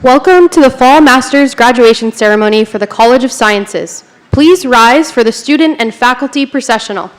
Welcome to the Fall Masters graduation ceremony for the College of Sciences. Please rise for the student and faculty processional.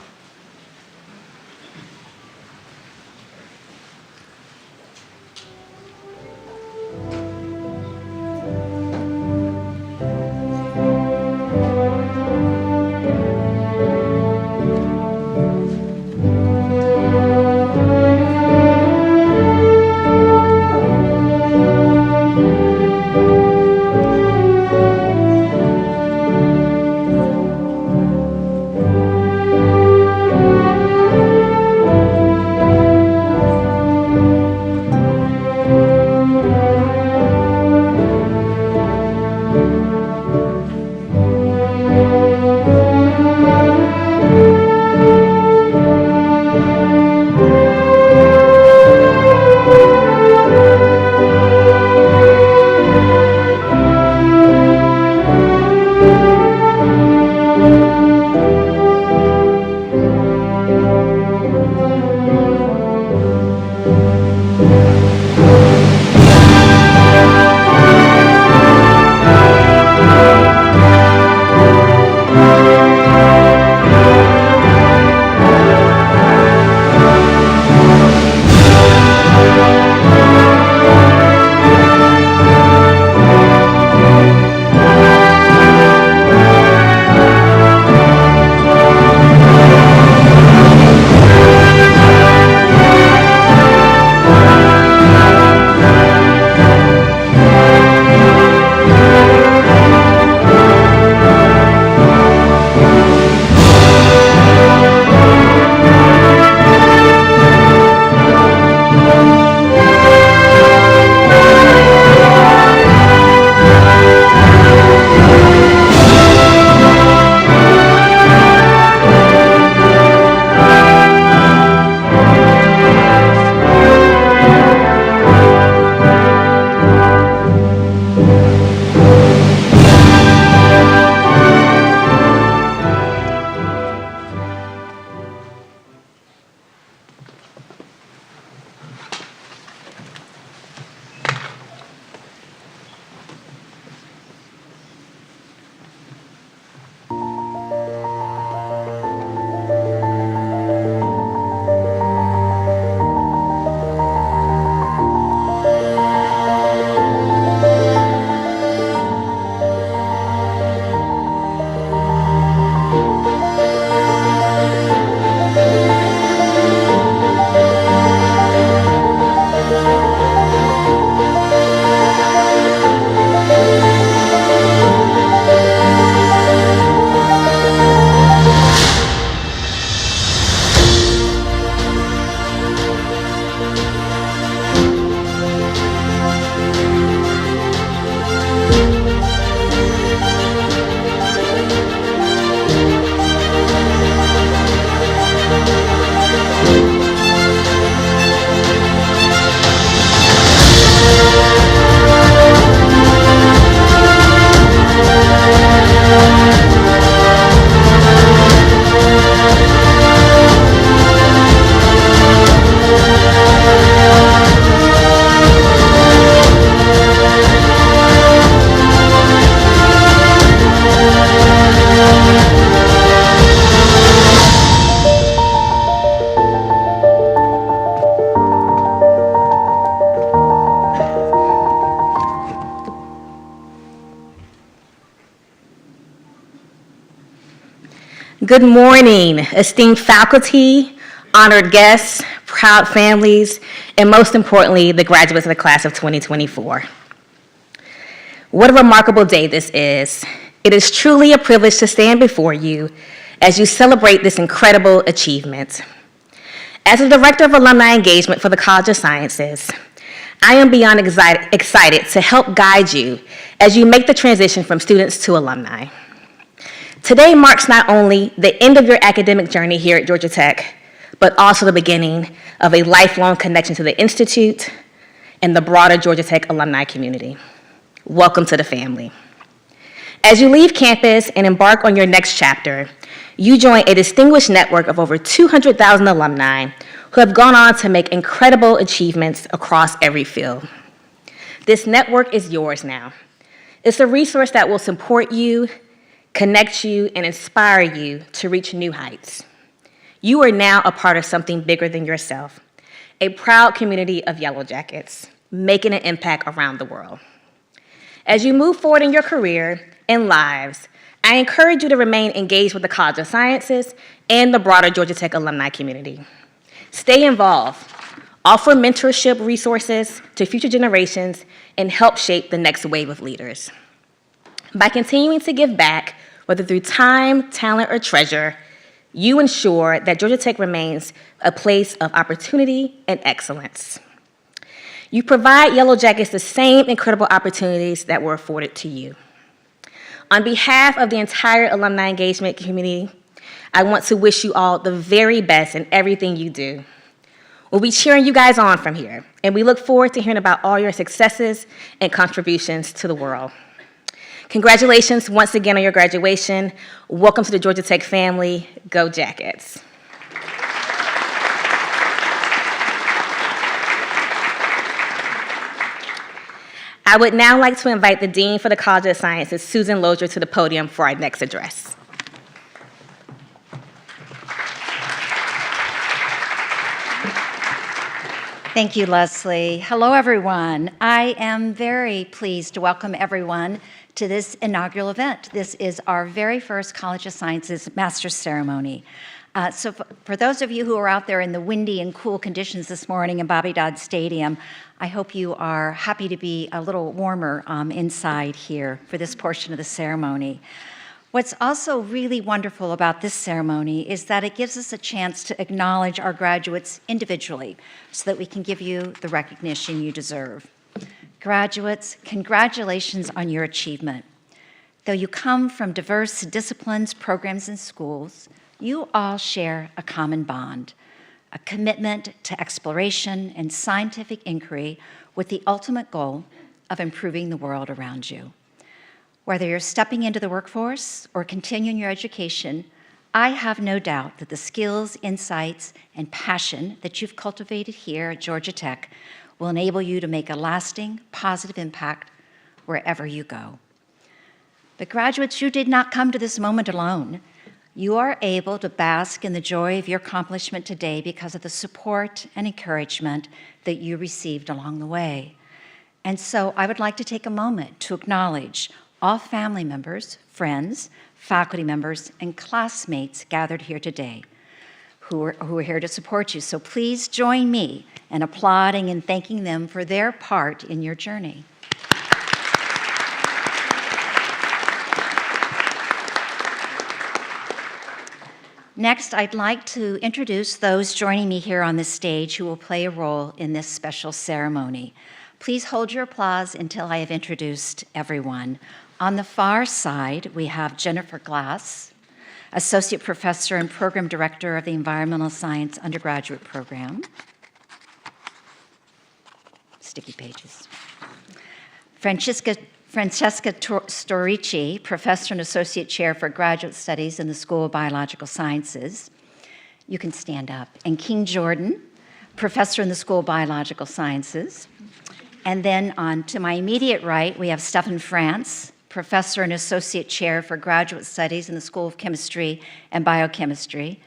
Good morning, esteemed faculty, honored guests, proud families, and most importantly, the graduates of the class of 2024. What a remarkable day this is. It is truly a privilege to stand before you as you celebrate this incredible achievement. As the Director of Alumni Engagement for the College of Sciences, I am beyond excited to help guide you as you make the transition from students to alumni. Today marks not only the end of your academic journey here at Georgia Tech, but also the beginning of a lifelong connection to the Institute and the broader Georgia Tech alumni community. Welcome to the family. As you leave campus and embark on your next chapter, you join a distinguished network of over 200,000 alumni who have gone on to make incredible achievements across every field. This network is yours now. It's a resource that will support you, connect you, and inspire you to reach new heights. You are now a part of something bigger than yourself, a proud community of Yellow Jackets, making an impact around the world. As you move forward in your career and lives, I encourage you to remain engaged with the College of Sciences and the broader Georgia Tech alumni community. Stay involved, offer mentorship resources to future generations, and help shape the next wave of leaders. By continuing to give back, whether through time, talent, or treasure, you ensure that Georgia Tech remains a place of opportunity and excellence. You provide Yellow Jackets the same incredible opportunities that were afforded to you. On behalf of the entire alumni engagement community, I want to wish you all the very best in everything you do. We'll be cheering you guys on from here, and we look forward to hearing about all your successes and contributions to the world. Congratulations once again on your graduation. Welcome to the Georgia Tech family. Go Jackets. I would now like to invite the Dean for the College of Sciences, Susan Lozier, to the podium for our next address. Thank you, Leslie. Hello, everyone. I am very pleased to welcome everyone to this inaugural event. This is our very first College of Sciences Master's Ceremony. So for those of you who are out there in the windy and cool conditions this morning in Bobby Dodd Stadium, I hope you are happy to be a little warmer inside here for this portion of the ceremony. What's also really wonderful about this ceremony is that it gives us a chance to acknowledge our graduates individually so that we can give you the recognition you deserve. Graduates, congratulations on your achievement. Though you come from diverse disciplines, programs, and schools, you all share a common bond, a commitment to exploration and scientific inquiry with the ultimate goal of improving the world around you. Whether you're stepping into the workforce or continuing your education, I have no doubt that the skills, insights, and passion that you've cultivated here at Georgia Tech will enable you to make a lasting, positive impact wherever you go. But graduates, you did not come to this moment alone. You are able to bask in the joy of your accomplishment today because of the support and encouragement that you received along the way. And so I would like to take a moment to acknowledge all family members, friends, faculty members, and classmates gathered here today who are here to support you. So please join me in applauding and thanking them for their part in your journey. Next, I'd like to introduce those joining me here on the stage who will play a role in this special ceremony. Please hold your applause until I have introduced everyone. On the far side, we have Jennifer Glass, Associate Professor and Program Director of the Environmental Science Undergraduate Program. Sticky pages. Francesca Storici, Professor and Associate Chair for Graduate Studies in the School of Biological Sciences. You can stand up. And King Jordan, Professor in the School of Biological Sciences. And then on to my immediate right, we have Stefan France, Professor and Associate Chair for Graduate Studies in the School of Chemistry and Biochemistry.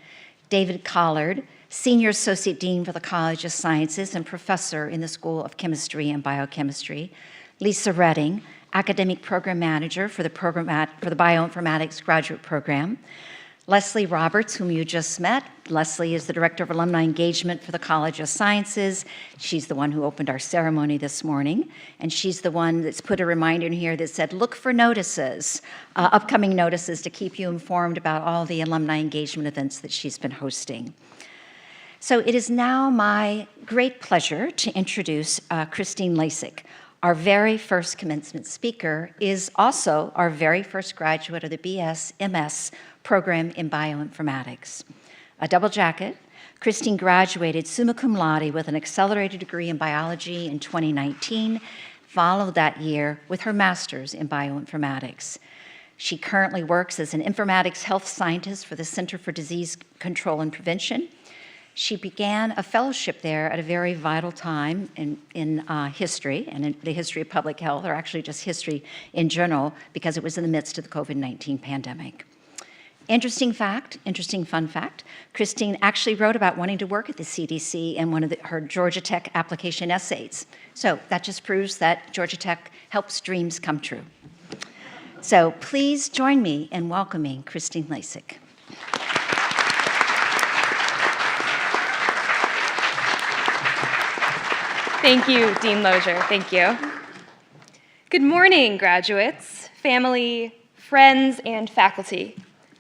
David Collard, Senior Associate Dean for the College of Sciences and Professor in the School of Chemistry and Biochemistry. Lisa Redding, Academic Program Manager for the Bioinformatics Graduate Program. Leslie Roberts, whom you just met. Leslie is the Director of Alumni Engagement for the College of Sciences. She's the one who opened our ceremony this morning, and she's the one that's put a reminder in here that said, look for notices, upcoming notices to keep you informed about all the alumni engagement events that she's been hosting. So it is now my great pleasure to introduce Christine Lasik. Our very first commencement speaker is also our very first graduate of the BS/MS program in bioinformatics. A double jacket, Christine graduated summa cum laude with an accelerated degree in biology in 2019, followed that year with her master's in bioinformatics. She currently works as an informatics health scientist for the Center for Disease Control and Prevention. She began a fellowship there at a very vital time in history and in the history of public health, or actually just history in general, because it was in the midst of the COVID-19 pandemic. Interesting fun fact, Christine actually wrote about wanting to work at the CDC in one of her Georgia Tech application essays. So that just proves that Georgia Tech helps dreams come true. So please join me in welcoming Christine Lasik. Thank you, Dean Lozier. Thank you. Good morning, graduates, family, friends, and faculty.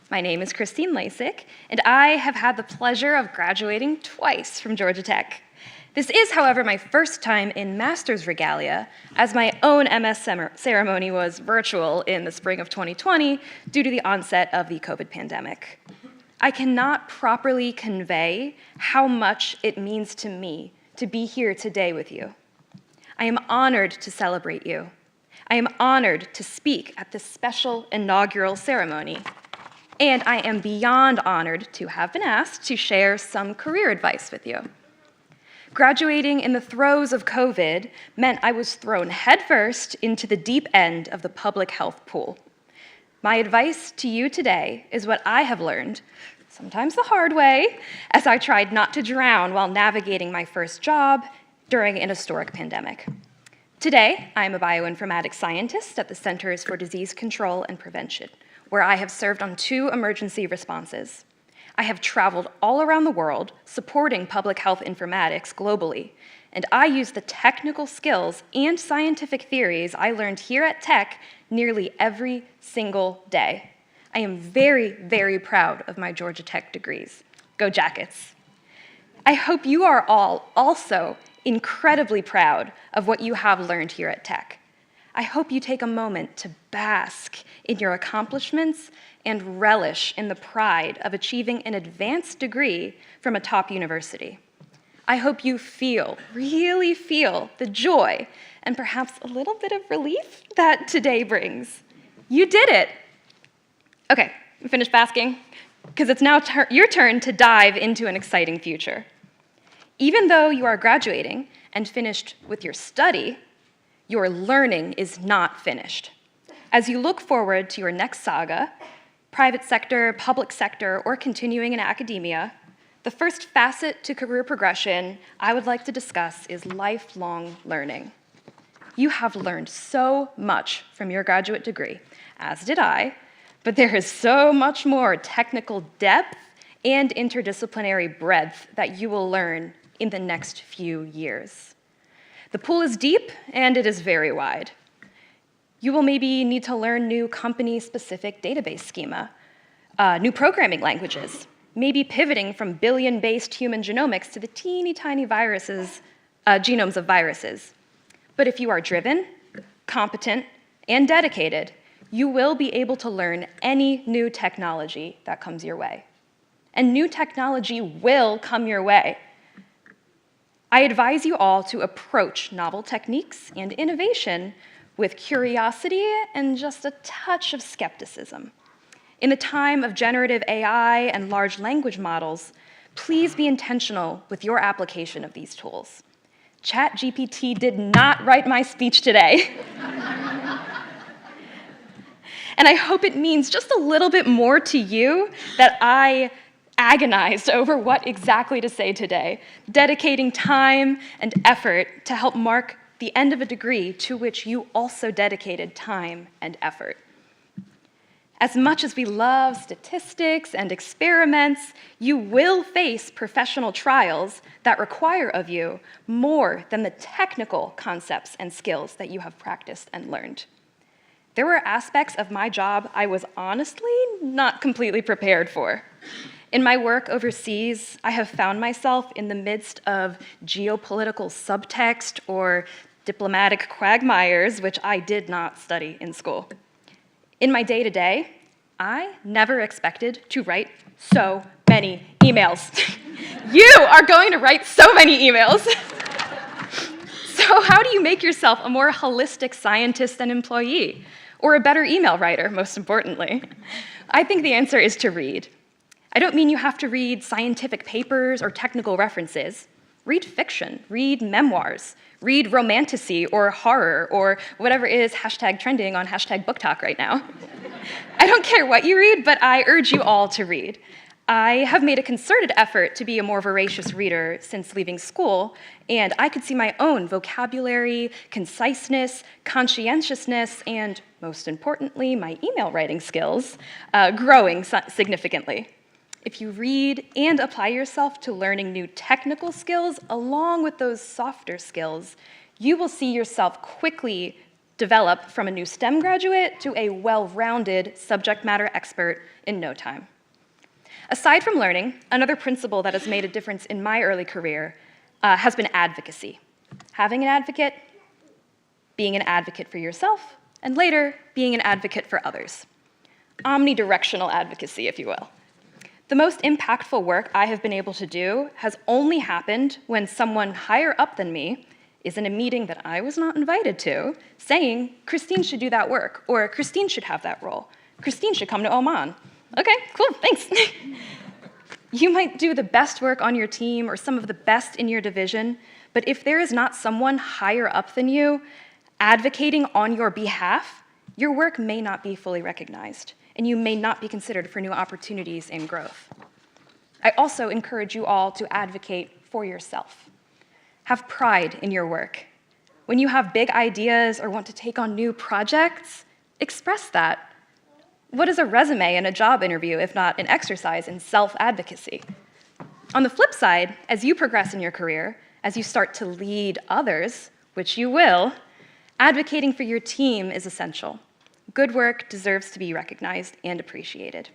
My name is Christine Lasik, and I have had the pleasure of graduating twice from Georgia Tech. This is, however, my first time in master's regalia, as my own MS ceremony was virtual in the spring of 2020 due to the onset of the COVID pandemic. I cannot properly convey how much it means to me to be here today with you. I am honored to celebrate you. I am honored to speak at this special inaugural ceremony. And I am beyond honored to have been asked to share some career advice with you. Graduating in the throes of COVID meant I was thrown headfirst into the deep end of the public health pool. My advice to you today is what I have learned, sometimes the hard way, as I tried not to drown while navigating my first job during an historic pandemic. Today, I am a bioinformatics scientist at the Centers for Disease Control and Prevention, where I have served on 2 emergency responses. I have traveled all around the world supporting public health informatics globally, and I use the technical skills and scientific theories I learned here at Tech nearly every single day. I am very, very proud of my Georgia Tech degrees. Go Jackets! I hope you are all also incredibly proud of what you have learned here at Tech. I hope you take a moment to bask in your accomplishments and relish in the pride of achieving an advanced degree from a top university. I hope you really feel the joy and perhaps a little bit of relief that today brings. You did it! Okay, I'm finished basking, because it's now your turn to dive into an exciting future. Even though you are graduating and finished with your study, your learning is not finished. As you look forward to your next saga, private sector, public sector, or continuing in academia, the first facet to career progression I would like to discuss is lifelong learning. You have learned so much from your graduate degree, as did I, but there is so much more technical depth and interdisciplinary breadth that you will learn in the next few years. The pool is deep and it is very wide. You will maybe need to learn new company-specific database schema, new programming languages, maybe pivoting from billion-based human genomics to the teeny tiny genomes of viruses. But if you are driven, competent, and dedicated, you will be able to learn any new technology that comes your way. And new technology will come your way. I advise you all to approach novel techniques and innovation with curiosity and just a touch of skepticism. In the time of generative AI and large language models, please be intentional with your application of these tools. ChatGPT did not write my speech today. And I hope it means just a little bit more to you that I agonized over what exactly to say today, dedicating time and effort to help mark the end of a degree to which you also dedicated time and effort. As much as we love statistics and experiments, you will face professional trials that require of you more than the technical concepts and skills that you have practiced and learned. There were aspects of my job I was honestly not completely prepared for. In my work overseas, I have found myself in the midst of geopolitical subtext or diplomatic quagmires, which I did not study in school. In my day-to-day, I never expected to write so many emails. You are going to write so many emails. So how do you make yourself a more holistic scientist and employee, or a better email writer, most importantly? I think the answer is to read. I don't mean you have to read scientific papers or technical references. Read fiction, read memoirs, read romantasy or horror or whatever is #trending on #BookTok right now. I don't care what you read, but I urge you all to read. I have made a concerted effort to be a more voracious reader since leaving school, and I could see my own vocabulary, conciseness, conscientiousness, and most importantly, my email writing skills growing significantly. If you read and apply yourself to learning new technical skills along with those softer skills, you will see yourself quickly develop from a new STEM graduate to a well-rounded subject matter expert in no time. Aside from learning, another principle that has made a difference in my early career has been advocacy. Having an advocate, being an advocate for yourself, and later, being an advocate for others. Omnidirectional advocacy, if you will. The most impactful work I have been able to do has only happened when someone higher up than me is in a meeting that I was not invited to, saying, Christine should do that work, or Christine should have that role. Christine should come to Oman. Okay, cool, thanks. You might do the best work on your team or some of the best in your division, but if there is not someone higher up than you advocating on your behalf, your work may not be fully recognized, and you may not be considered for new opportunities and growth. I also encourage you all to advocate for yourself. Have pride in your work. When you have big ideas or want to take on new projects, express that. What is a resume and a job interview if not an exercise in self-advocacy? On the flip side, as you progress in your career, as you start to lead others, which you will, advocating for your team is essential. Good work deserves to be recognized and appreciated.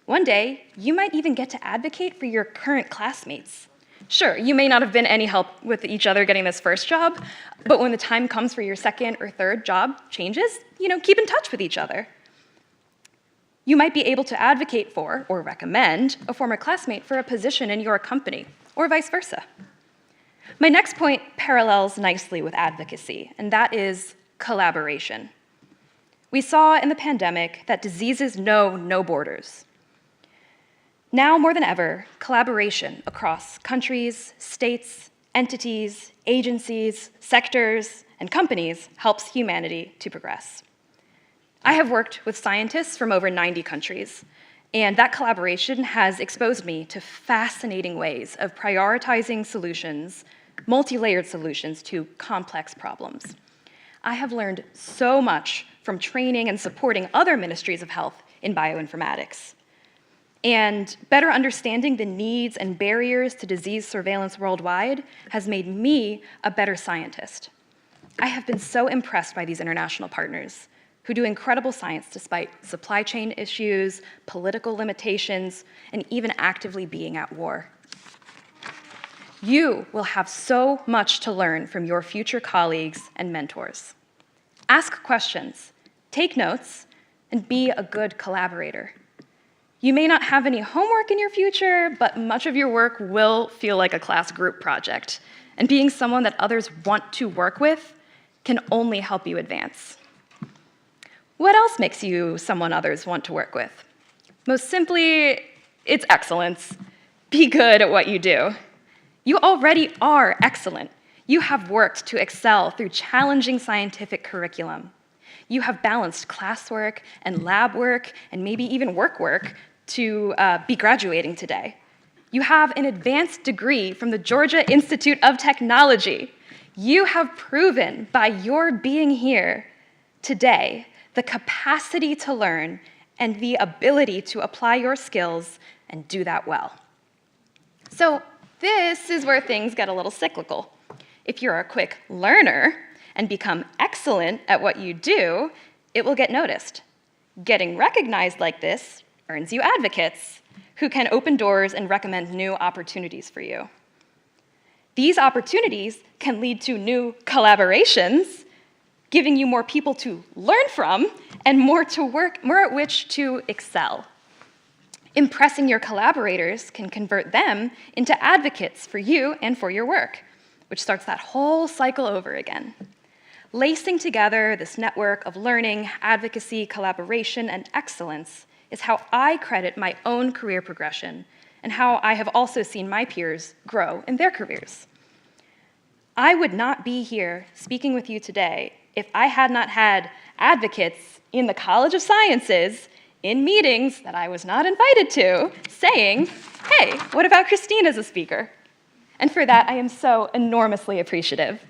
One day, you might even get to advocate for your current classmates. Sure, you may not have been any help with each other getting this first job, but when the time comes for your second or third job changes, keep in touch with each other. You might be able to advocate for or recommend a former classmate for a position in your company, or vice versa. My next point parallels nicely with advocacy, and that is collaboration. We saw in the pandemic that diseases know no borders. Now more than ever, collaboration across countries, states, entities, agencies, sectors, and companies helps humanity to progress. I have worked with scientists from over 90 countries, and that collaboration has exposed me to fascinating ways of prioritizing solutions, multi-layered solutions to complex problems. I have learned so much from training and supporting other ministries of health in bioinformatics. And better understanding the needs and barriers to disease surveillance worldwide has made me a better scientist. I have been so impressed by these international partners who do incredible science despite supply chain issues, political limitations, and even actively being at war. You will have so much to learn from your future colleagues and mentors. Ask questions, take notes, and be a good collaborator. You may not have any homework in your future, but much of your work will feel like a class group project, and being someone that others want to work with can only help you advance. What else makes you someone others want to work with? Most simply, it's excellence. Be good at what you do. You already are excellent. You have worked to excel through challenging scientific curriculum. You have balanced classwork and lab work and maybe even work to be graduating today. You have an advanced degree from the Georgia Institute of Technology. You have proven by your being here today the capacity to learn and the ability to apply your skills and do that well. So this is where things get a little cyclical. If you're a quick learner and become excellent at what you do, it will get noticed. Getting recognized like this earns you advocates who can open doors and recommend new opportunities for you. These opportunities can lead to new collaborations, giving you more people to learn from and more at which to excel. Impressing your collaborators can convert them into advocates for you and for your work, which starts that whole cycle over again. Lacing together this network of learning, advocacy, collaboration, and excellence is how I credit my own career progression and how I have also seen my peers grow in their careers. I would not be here speaking with you today if I had not had advocates in the College of Sciences in meetings that I was not invited to saying, hey, what about Christine as a speaker? And for that, I am so enormously appreciative.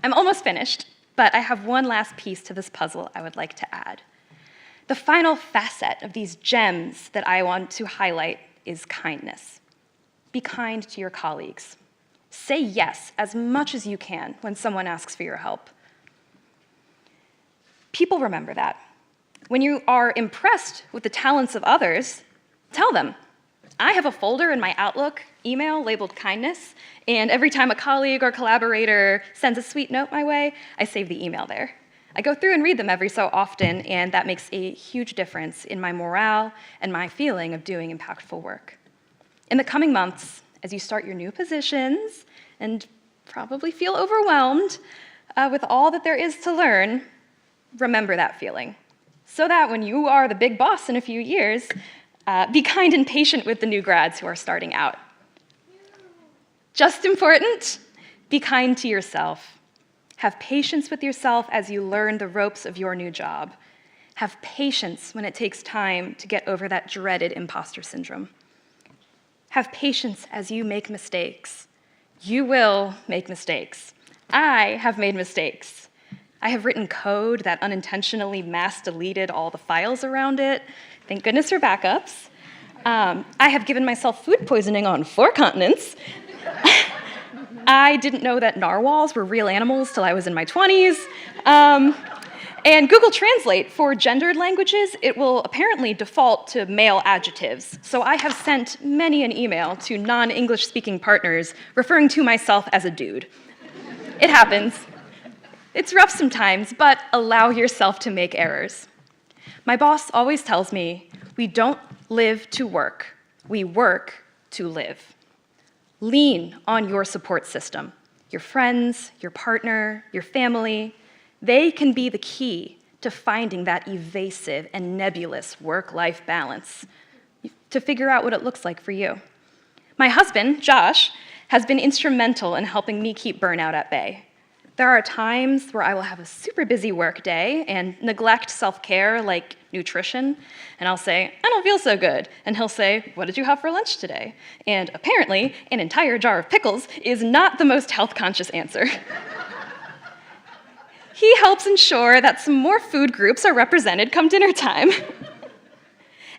I'm almost finished, but I have one last piece to this puzzle I would like to add. The final facet of these gems that I want to highlight is kindness. Be kind to your colleagues. Say yes as much as you can when someone asks for your help. People remember that. When you are impressed with the talents of others, tell them. I have a folder in my Outlook email labeled kindness, and every time a colleague or collaborator sends a sweet note my way, I save the email there. I go through and read them every so often, and that makes a huge difference in my morale and my feeling of doing impactful work. In the coming months, as you start your new positions and probably feel overwhelmed with all that there is to learn, remember that feeling, so that when you are the big boss in a few years, be kind and patient with the new grads who are starting out. Just important, be kind to yourself. Have patience with yourself as you learn the ropes of your new job. Have patience when it takes time to get over that dreaded imposter syndrome. Have patience as you make mistakes. You will make mistakes. I have made mistakes. I have written code that unintentionally mass deleted all the files around it. Thank goodness for backups. I have given myself food poisoning on 4 continents. I didn't know that narwhals were real animals till I was in my 20s. And Google Translate, for gendered languages, it will apparently default to male adjectives. So I have sent many an email to non-English speaking partners referring to myself as a dude. It happens. It's rough sometimes, but allow yourself to make errors. My boss always tells me, we don't live to work, we work to live. Lean on your support system, your friends, your partner, your family. They can be the key to finding that evasive and nebulous work-life balance, to figure out what it looks like for you. My husband, Josh, has been instrumental in helping me keep burnout at bay. There are times where I will have a super busy work day and neglect self-care like nutrition, and I'll say, I don't feel so good. And he'll say, what did you have for lunch today? And apparently, an entire jar of pickles is not the most health-conscious answer. He helps ensure that some more food groups are represented come dinner time.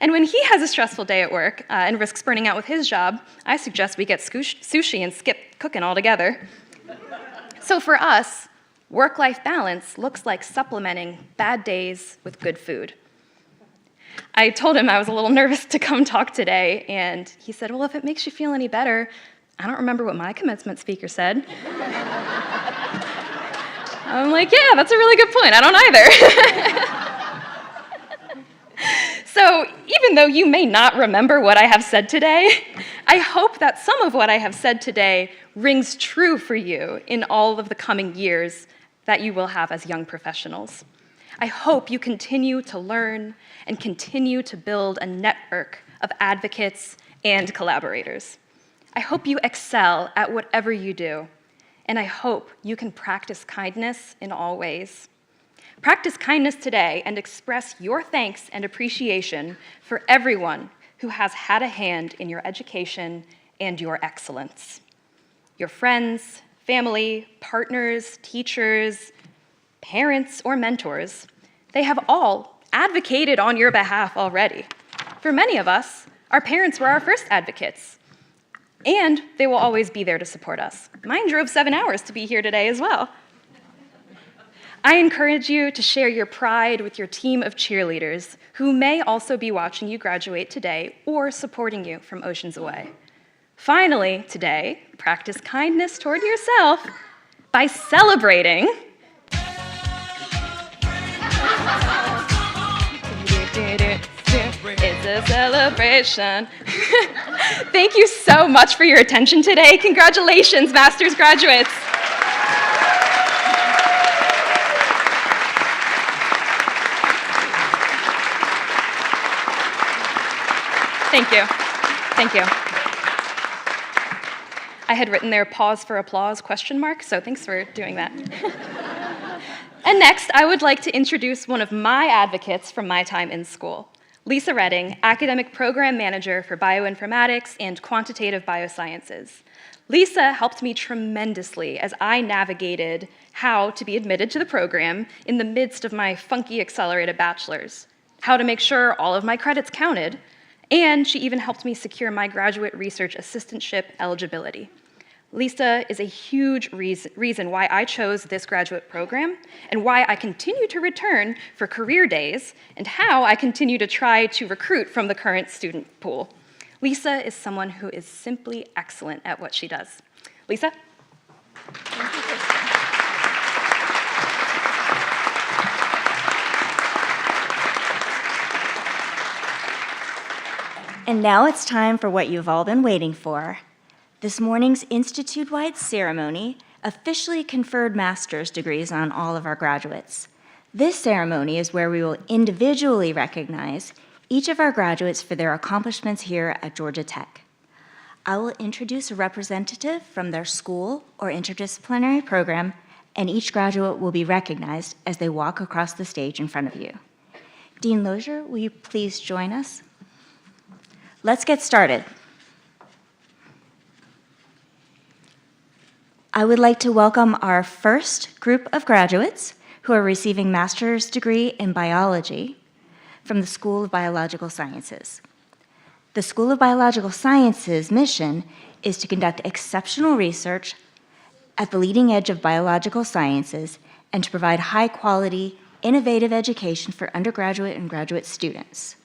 And when he has a stressful day at work and risks burning out with his job, I suggest we get sushi and skip cooking altogether. So for us, work-life balance looks like supplementing bad days with good food. I told him I was a little nervous to come talk today, and he said, well, if it makes you feel any better, I don't remember what my commencement speaker said. I'm like, yeah, that's a really good point. I don't either. So even though you may not remember what I have said today, I hope that some of what I have said today rings true for you in all of the coming years that you will have as young professionals. I hope you continue to learn and continue to build a network of advocates and collaborators. I hope you excel at whatever you do, and I hope you can practice kindness in all ways. Practice kindness today and express your thanks and appreciation for everyone who has had a hand in your education and your excellence. Your friends, family, partners, teachers, parents, or mentors, they have all advocated on your behalf already. For many of us, our parents were our first advocates, and they will always be there to support us. Mine drove 7 hours to be here today as well. I encourage you to share your pride with your team of cheerleaders who may also be watching you graduate today or supporting you from oceans away. Finally, today, practice kindness toward yourself by celebrating. It's a celebration. Thank you so much for your attention today. Congratulations, master's graduates. Thank you. Thank you. I had written there pause for applause question mark, so thanks for doing that. And next, I would like to introduce one of my advocates from my time in school, Lisa Redding, Academic Program Manager for Bioinformatics and Quantitative Biosciences. Lisa helped me tremendously as I navigated how to be admitted to the program in the midst of my funky accelerated bachelor's, how to make sure all of my credits counted, and she even helped me secure my graduate research assistantship eligibility. Lisa is a huge reason why I chose this graduate program and why I continue to return for career days and how I continue to try to recruit from the current student pool. Lisa is someone who is simply excellent at what she does. Lisa? And now it's time for what you've all been waiting for. This morning's institute-wide ceremony officially conferred master's degrees on all of our graduates. This ceremony is where we will individually recognize each of our graduates for their accomplishments here at Georgia Tech. I will introduce a representative from their school or interdisciplinary program, and each graduate will be recognized as they walk across the stage in front of you. Dean Lozier, will you please join us? Let's get started. I would like to welcome our first group of graduates who are receiving master's degree in biology from the School of Biological Sciences. The School of Biological Sciences' mission is to conduct exceptional research at the leading edge of biological sciences and to provide high-quality, innovative education for undergraduate and graduate students.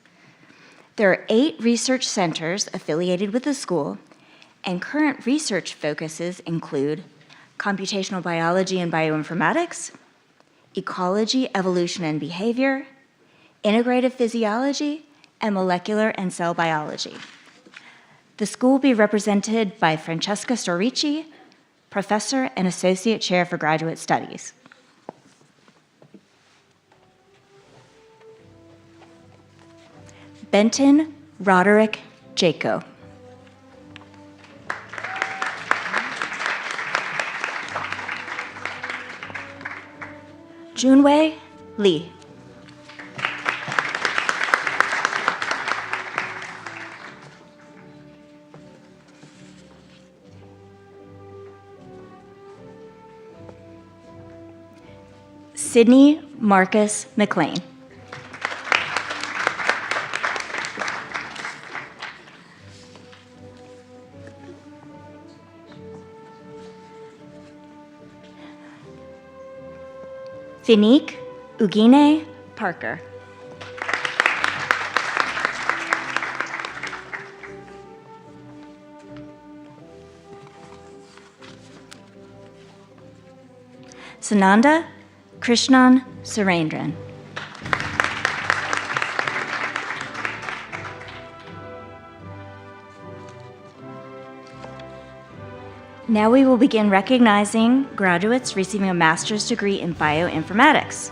There are 8 research centers affiliated with the school, and current research focuses include computational biology and bioinformatics, ecology, evolution, and behavior, integrative physiology, and molecular and cell biology. The school will be represented by Francesca Storici, Professor and Associate Chair for Graduate Studies. Benton Roderick Jaco. Junwei Lee. Sydney Marcus McLean. Finique Ugine Parker. Sananda Krishnan Surendran. Now we will begin recognizing graduates receiving a master's degree in bioinformatics.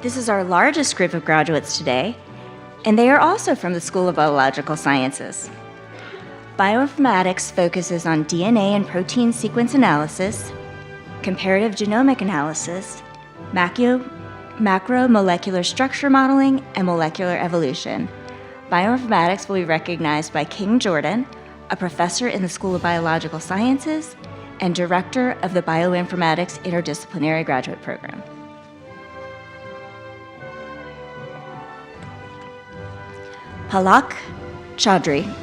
This is our largest group of graduates today, and they are also from the School of Biological Sciences. Bioinformatics focuses on DNA and protein sequence analysis, comparative genomic analysis, macromolecular structure modeling, and molecular evolution. Bioinformatics will be recognized by King Jordan, a professor in the School of Biological Sciences and director of the Bioinformatics Interdisciplinary Graduate Program. Palak Chaudhry.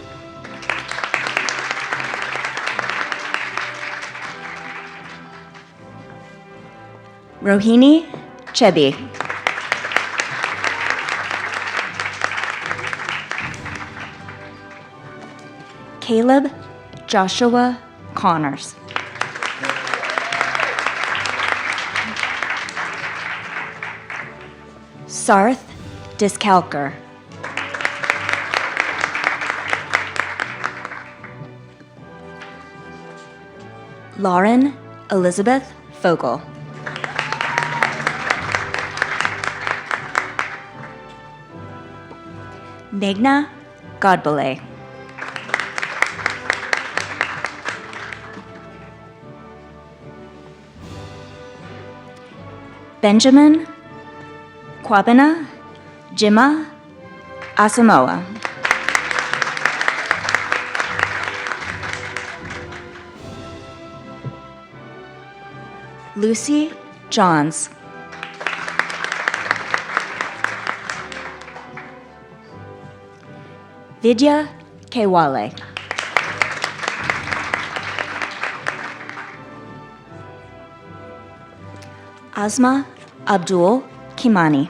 Rohini Chebi. Caleb Joshua Connors. Sarth Diskalker. Lauren Elizabeth Fogel. Meghna Godbolet. Benjamin Kwabena Jima Asamoah. Lucy Johns. Vidya Kewale. Asma Abdul Kimani.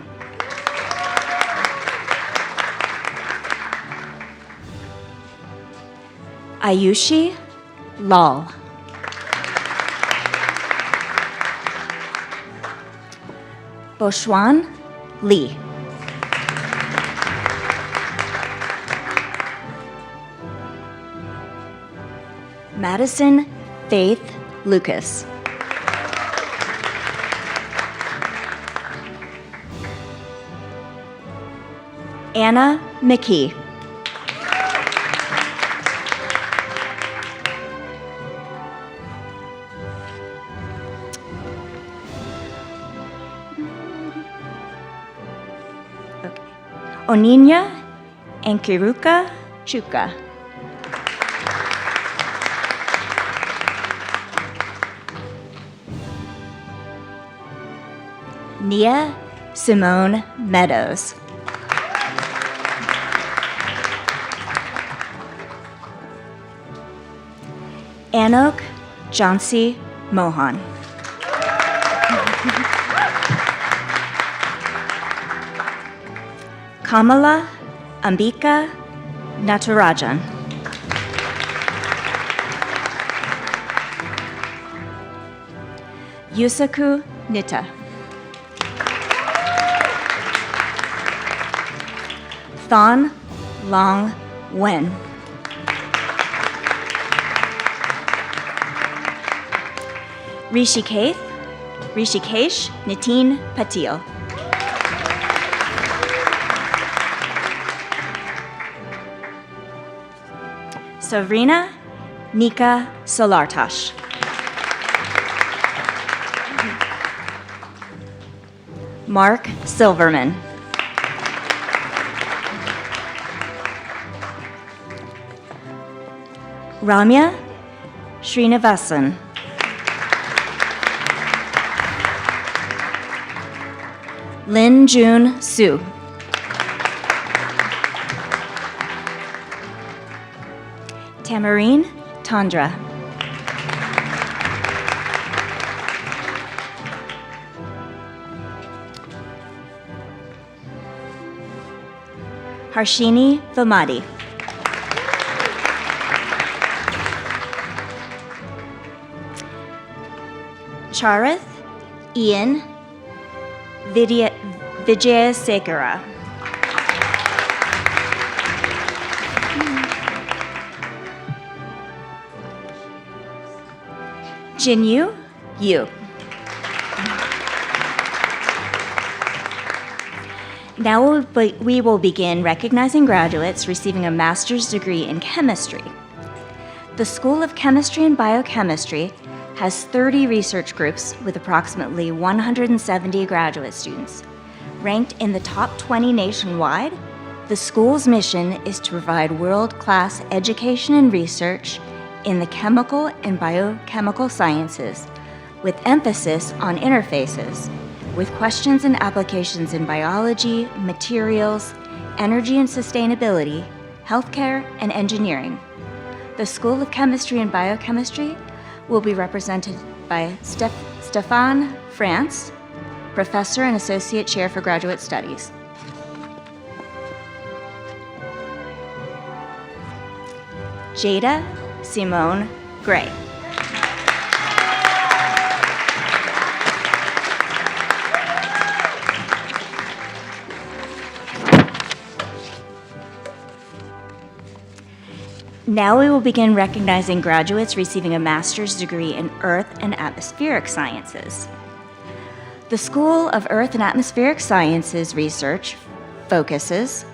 Ayushi Lal. Boshwan Lee. Madison Faith Lucas. Anna McKee. Okay. Oninya Enkiruka Chuka. Nia Simone Meadows. Anok Jansi Mohan. Kamala Ambika Natarajan. Yusaku Nita. Thon Long Wen. Rishikesh Nitin Patil. Savrina Nika Solartash. Mark Silverman. Ramya Srinivasan. Lin Jun Su. Tamarine Tandra. Harshini Vamadi. Charith Ian Vijayasekara. Jinyu Yu. Now we will begin recognizing graduates receiving a master's degree in chemistry. The School of Chemistry and Biochemistry has 30 research groups with approximately 170 graduate students. Ranked in the top 20 nationwide, the school's mission is to provide world-class education and research in the chemical and biochemical sciences, with emphasis on interfaces, with questions and applications in biology, materials, energy and sustainability, healthcare, and engineering. The School of Chemistry and Biochemistry will be represented by Stéphane France, Professor and Associate Chair for Graduate Studies. Jada Simone Gray. Now we will begin recognizing graduates receiving a master's degree in Earth and Atmospheric Sciences. The School of Earth and Atmospheric Sciences research focuses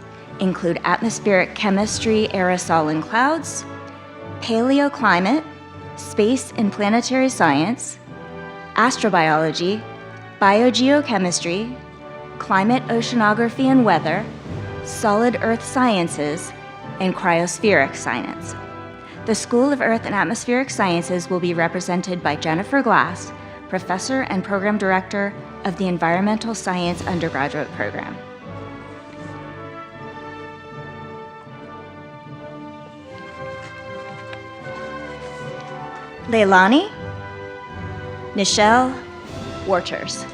include atmospheric chemistry, aerosol and clouds, paleoclimate, space and planetary science, astrobiology, biogeochemistry, climate oceanography and weather, solid earth sciences, and cryospheric science. The School of Earth and Atmospheric Sciences will be represented by Jennifer Glass, Professor and Program Director of the Environmental Science Undergraduate Program. Leilani Nichelle Warters.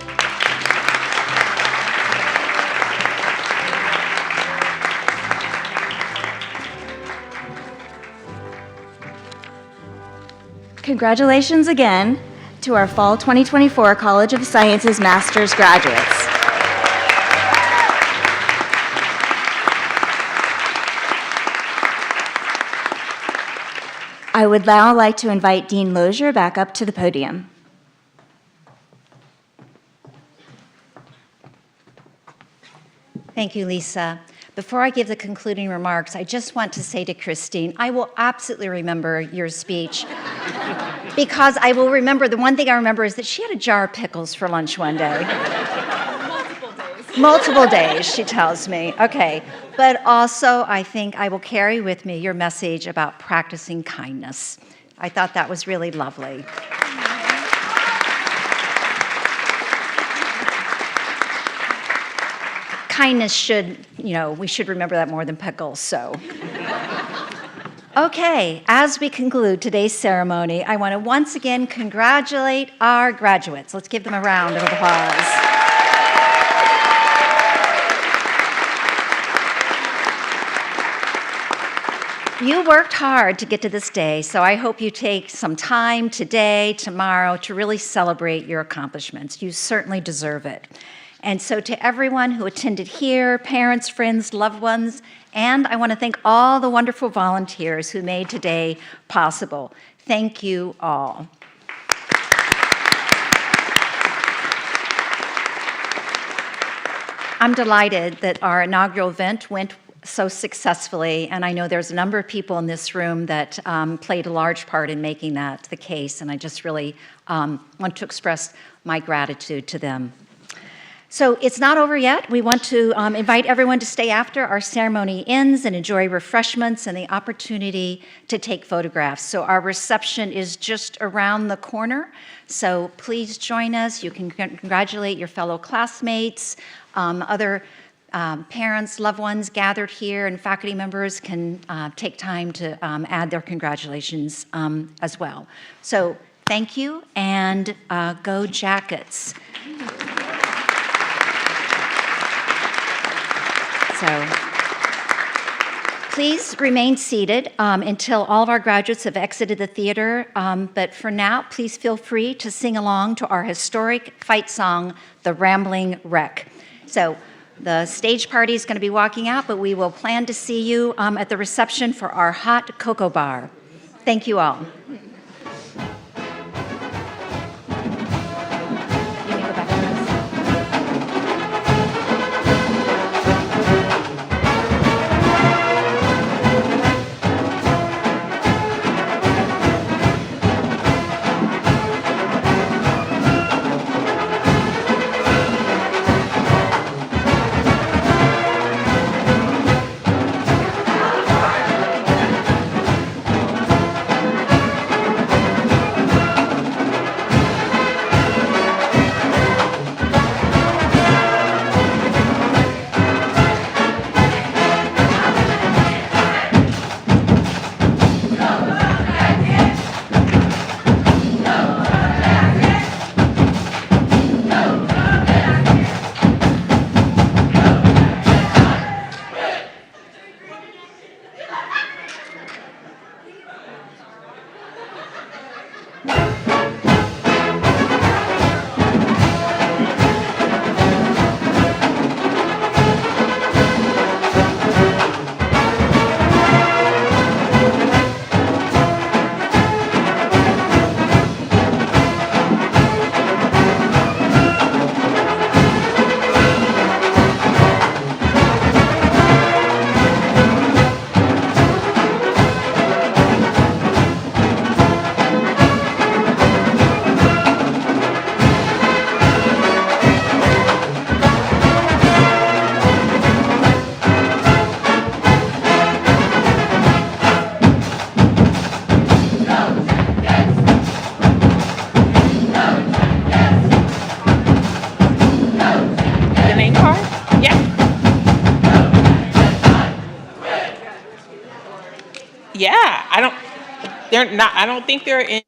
Congratulations again to our Fall 2024 College of Sciences Master's graduates. I would now like to invite Dean Lozier back up to the podium. Thank you, Lisa. Before I give the concluding remarks, I just want to say to Christine, I will absolutely remember your speech because I will remember, the one thing I remember is that she had a jar of pickles for lunch one day. Multiple days, she tells me. Okay. But also, I think I will carry with me your message about practicing kindness. I thought that was really lovely. Kindness should, we should remember that more than pickles, so. Okay, as we conclude today's ceremony, I want to once again congratulate our graduates. Let's give them a round of applause. You worked hard to get to this day, so I hope you take some time today, tomorrow, to really celebrate your accomplishments. You certainly deserve it. And so to everyone who attended here, parents, friends, loved ones, and I want to thank all the wonderful volunteers who made today possible. Thank you all. I'm delighted that our inaugural event went so successfully, and I know there's a number of people in this room that played a large part in making that the case, and I just really want to express my gratitude to them. So it's not over yet. We want to invite everyone to stay after our ceremony ends and enjoy refreshments and the opportunity to take photographs. So our reception is just around the corner, so please join us. You can congratulate your fellow classmates, other parents, loved ones gathered here, and faculty members can take time to add their congratulations as well. So thank you, and go Jackets. So please remain seated until all of our graduates have exited the theater. But for now, please feel free to sing along to our historic fight song, The Rambling Wreck. So the stage party is going to be walking out, but we will plan to see you at the reception for our hot cocoa bar. Thank you all. Yeah, I don't think they're in